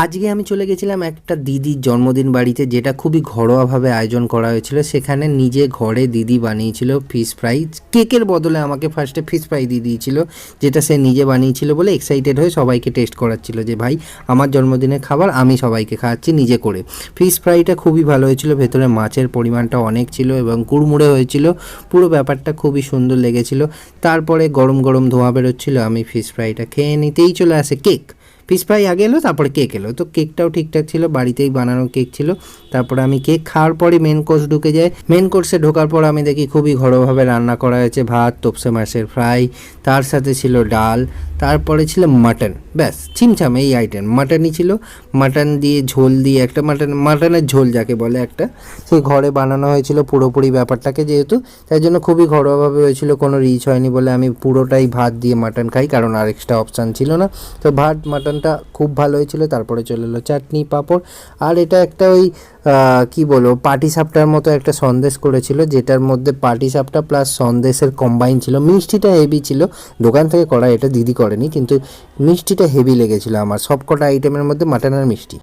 আজকে আমি চলে গেছিলাম একটা দিদির জন্মদিন বাড়িতে, যেটা খুবই ঘরোয়াভাবে আয়োজন করা হয়েছিল। সেখানে নিজে ঘরে দিদি বানিয়েছিল ফিশ ফ্রাই। কেকের বদলে আমাকে ফার্স্টে ফিশ ফ্রাই দিয়ে দিয়েছিল, যেটা সে নিজে বানিয়েছিল বলে এক্সাইটেড হয়ে সবাইকে টেস্ট করাচ্ছিল যে ভাই আমার জন্মদিনের খাবার আমি সবাইকে খাওয়াচ্ছি নিজে করে। ফিশ ফ্রাইটা খুবই ভালো হয়েছিল, ভেতরে মাছের পরিমাণটা অনেক ছিল এবং কুড়মুড়ে হয়েছিল। পুরো ব্যাপারটা খুবই সুন্দর লেগেছিল। তারপরে গরম গরম ধোঁয়া বেরোচ্ছিল, আমি ফিশ ফ্রাইটা খেয়ে নিতেই চলে আসে কেক। ফিশ ফ্রাই আগে এলো, তারপরে কেক এলো। তো কেকটাও ঠিকঠাক ছিল, বাড়িতেই বানানো কেক ছিল। তারপরে আমি কেক খাওয়ার পরে মেন কোর্স ঢুকে যায়। মেন কোর্সে ঢোকার পর আমি দেখি খুবই ঘরোয়াভাবে রান্না করা হয়েছে, ভাত, তোপসে মাছের ফ্রাই, তার সাথে ছিল ডাল, তারপরে ছিল মাটন। ব্যাস ছিমছাম এই আইটেম। মাটনই ছিল, মাটন দিয়ে ঝোল দিয়ে একটা মাটনের ঝোল যাকে বলে একটা, সেই ঘরে বানানো হয়েছিল পুরোপুরি ব্যাপারটাকে, যেহেতু তাই জন্য খুবই ঘরোয়াভাবে হয়েছিল, কোনো রিচ হয়নি বলে আমি পুরোটাই ভাত দিয়ে মাটন খাই, কারণ আর এক্সট্রা অপশান ছিল না। তো ভাত মাটনটা খুব ভালো হয়েছিল। তারপরে চলে এলো চাটনি, পাঁপড়, আর এটা একটা ওই কী বলবো পাটিসাপটার মতো একটা সন্দেশ করেছিল, যেটার মধ্যে পাটিসাপটা প্লাস সন্দেশের কম্বাইন ছিল। মিষ্টিটা হেভি ছিল, দোকান থেকে করা, এটা দিদি করেনি, কিন্তু মিষ্টিটা হেভি লেগেছিলো আমার সব কটা আইটেমের মধ্যে, মাটন আর মিষ্টি।